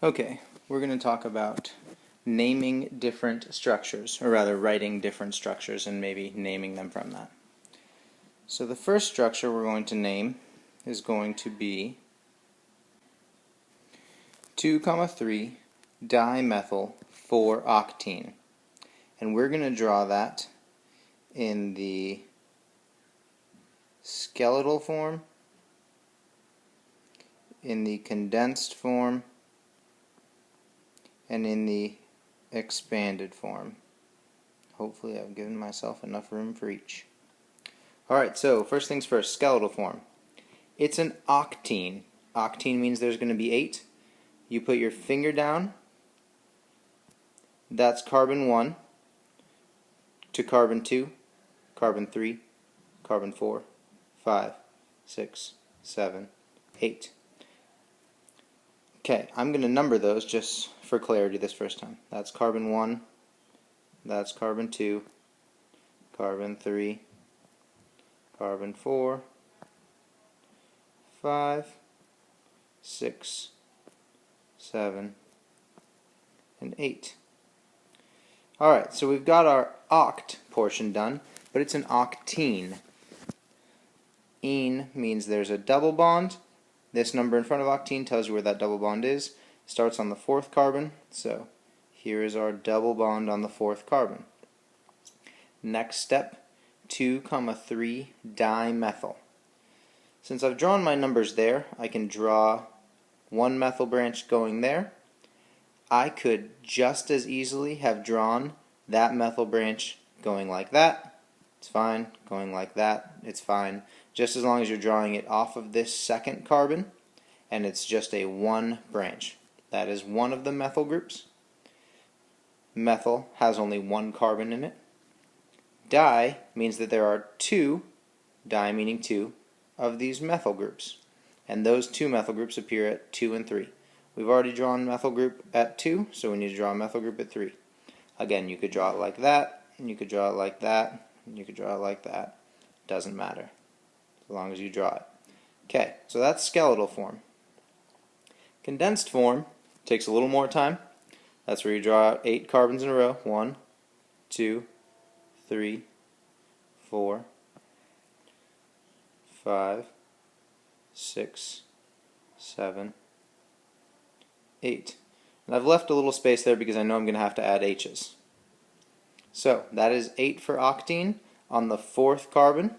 Okay, we're going to talk about naming different structures, or rather writing different structures and maybe naming them from that. So the first structure we're going to name is going to be 2,3 dimethyl 4-octene. And we're going to draw that in the skeletal form, in the condensed form, and in the expanded form. Hopefully I've given myself enough room for each. Alright, so first things first, skeletal form. It's an octene. Octene means there's going to be 8. You put your finger down, that's carbon 1 to carbon 2, carbon 3, carbon 4, 5, 6, 7, 8. Okay, I'm going to number those just for clarity this first time. That's carbon 1, that's carbon 2, carbon 3, carbon 4, 5, 6, 7, and 8. Alright, so we've got our oct portion done, but it's an octene. Ene means there's a double bond. This number in front of octene tells you where that double bond is. It starts on the 4th carbon, so here is our double bond on the 4th carbon. Next step, 2,3 dimethyl. Since I've drawn my numbers there, I can draw one methyl branch going there. I could just as easily have drawn that methyl branch going like that. It's fine. Going like that, it's fine. Just as long as you're drawing it off of this 2nd carbon and it's just a 1 branch. That is one of the methyl groups. Methyl has only 1 carbon in it. Di means that there are 2, di meaning 2, of these methyl groups. And those 2 methyl groups appear at 2 and 3. We've already drawn methyl group at 2, so we need to draw a methyl group at 3. Again, you could draw it like that, and you could draw it like that, and you could draw it like that. Doesn't matter, as long as you draw it. Okay, so that's skeletal form. Condensed form takes a little more time. That's where you draw out 8 carbons in a row. 1, 2, 3, 4, 5, 6, 7, 8. And I've left a little space there because I know I'm going to have to add H's. So that is 8 for octene. On the 4th carbon,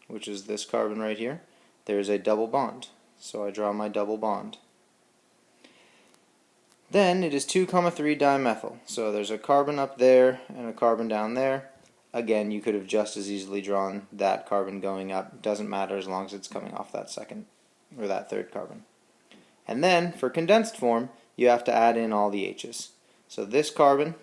which is this carbon right here, there is a double bond. So I draw my double bond. Then it is 2,3 dimethyl. So there's a carbon up there and a carbon down there. Again, you could have just as easily drawn that carbon going up. Doesn't matter as long as it's coming off that 2nd or that 3rd carbon. And then for condensed form, you have to add in all the H's. So this carbon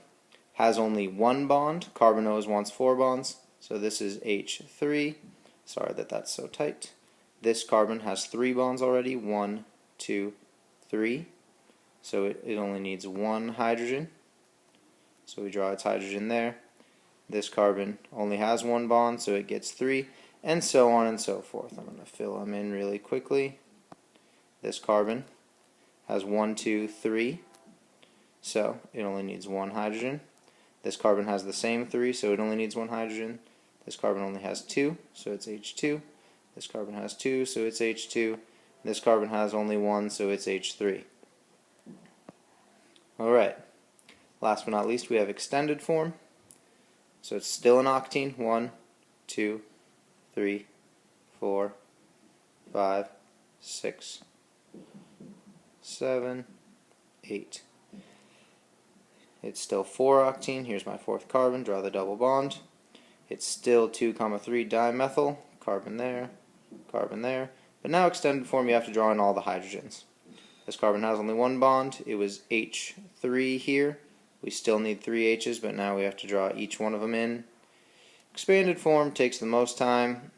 has only 1 bond. Carbon O's wants 4 bonds. So this is H3. Sorry that that's so tight. This carbon has 3 bonds already. 1, 2, 3. So it only needs 1 hydrogen. So we draw its hydrogen there. This carbon only has 1 bond, so it gets 3, and so on and so forth. I'm going to fill them in really quickly. This carbon has 1, 2, 3, so it only needs 1 hydrogen. This carbon has the same 3, so it only needs 1 hydrogen. This carbon only has 2, so it's H2. This carbon has 2, so it's H2. This carbon has only 1, so it's H3. Alright, last but not least, we have extended form. So it's still an octene. 1, 2, 3, 4, 5, 6, 7, 8. It's still 4-octene. Here's my 4th carbon. Draw the double bond. It's still 2,3 dimethyl. Carbon there, carbon there. But now extended form, you have to draw in all the hydrogens. This carbon has only 1 bond. It was H3 here. We still need 3 H's, but now we have to draw each one of them in. Expanded form takes the most time.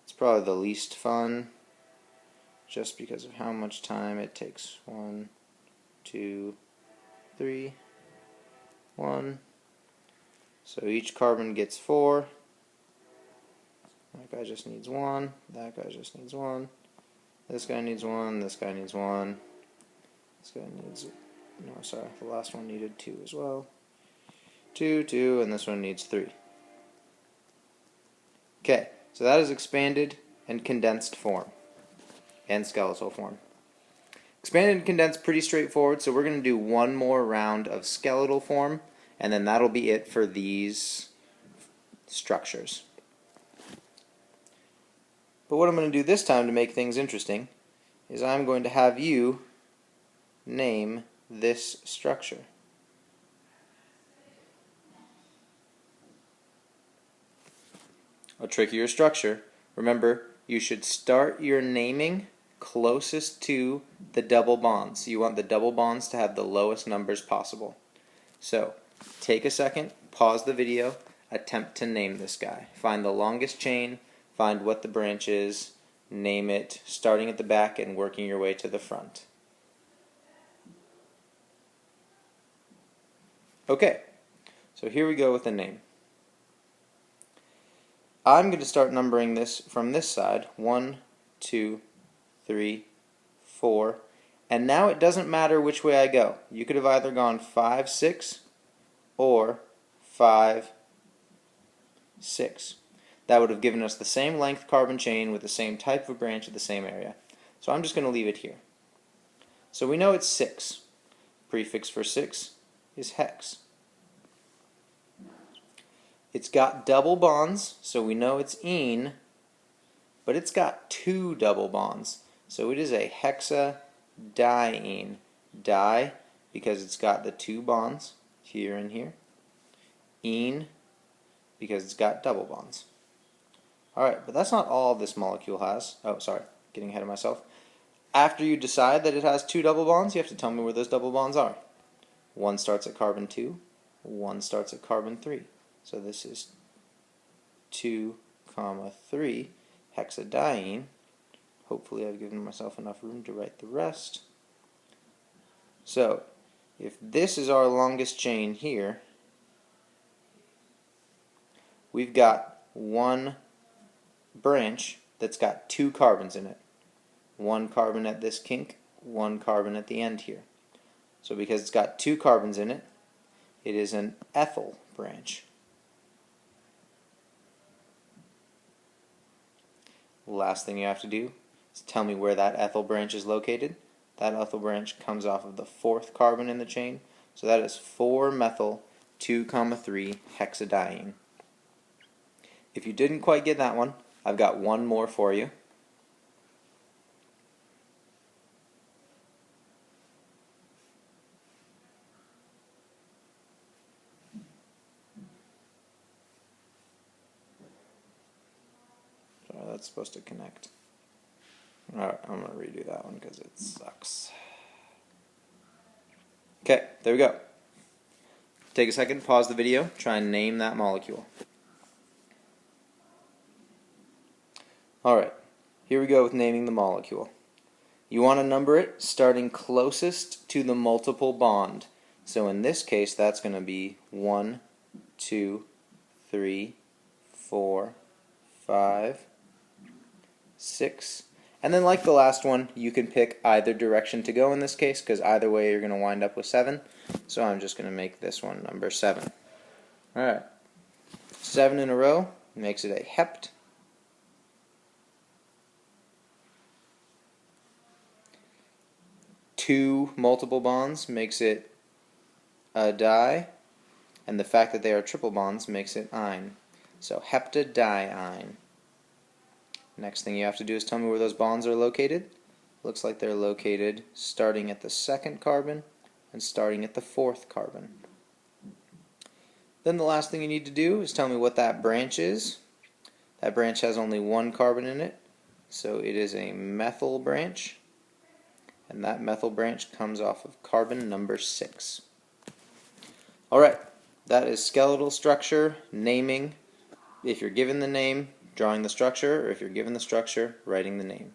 It's probably the least fun, just because of how much time it takes. 1, 2, 3, 1. So each carbon gets 4. That guy just needs 1. That guy just needs 1. This guy needs 1. This guy needs 1. This guy needs, no, sorry, the last one needed 2 as well. 2, 2, and this one needs 3. Okay, so that is expanded and condensed form and skeletal form. Expanded and condensed, pretty straightforward, so we're going to do one more round of skeletal form, and then that'll be it for these structures. But what I'm going to do this time to make things interesting is I'm going to have you name this structure. A trickier structure. Remember, you should start your naming closest to the double bonds. You want the double bonds to have the lowest numbers possible. So, take a second, pause the video, attempt to name this guy. Find the longest chain, find what the branch is, name it, starting at the back and working your way to the front. Okay, so here we go with the name. I'm going to start numbering this from this side. 1, 2, 3, 4, and now it doesn't matter which way I go. You could have either gone 5, 6 or 5, 6. That would have given us the same length carbon chain with the same type of branch at the same area. So I'm just going to leave it here. So we know it's 6. Prefix for 6 is hex. It's got double bonds, so we know it's ene, but it's got 2 double bonds. So it is a hexadiene. Di, because it's got the 2 bonds here and here. Ene, because it's got double bonds. Alright, but that's not all this molecule has. Oh, sorry, getting ahead of myself. After you decide that it has 2 double bonds, you have to tell me where those double bonds are. One starts at carbon 2, one starts at carbon 3. So this is 2, 3 hexadiene. Hopefully I've given myself enough room to write the rest. So if this is our longest chain here, we've got one branch that's got 2 carbons in it. 1 carbon at this kink, 1 carbon at the end here. So because it's got 2 carbons in it, it is an ethyl branch. Last thing you have to do is tell me where that ethyl branch is located. That ethyl branch comes off of the 4th carbon in the chain, so that is 4-methyl 2,3 hexadiene. If you didn't quite get that one, I've got one more for you. Sorry, that's supposed to connect. Alright, I'm going to redo that one because it sucks. Okay, there we go. Take a second, pause the video, try and name that molecule. Alright, here we go with naming the molecule. You want to number it starting closest to the multiple bond. So in this case, that's going to be 1, 2, 3, 4, 5, 6. And then like the last one, you can pick either direction to go in this case, because either way you're going to wind up with 7. So I'm just going to make this one number 7. Alright, 7 in a row makes it a hept. 2 multiple bonds makes it a di, and the fact that they are triple bonds makes it ine. So heptadiene. Next thing you have to do is tell me where those bonds are located. Looks like they're located starting at the 2nd carbon and starting at the 4th carbon. Then the last thing you need to do is tell me what that branch is. That branch has only 1 carbon in it, so it is a methyl branch, and that methyl branch comes off of carbon number 6. Alright, that is skeletal structure, naming. If you're given the name, drawing the structure, or if you're given the structure, writing the name.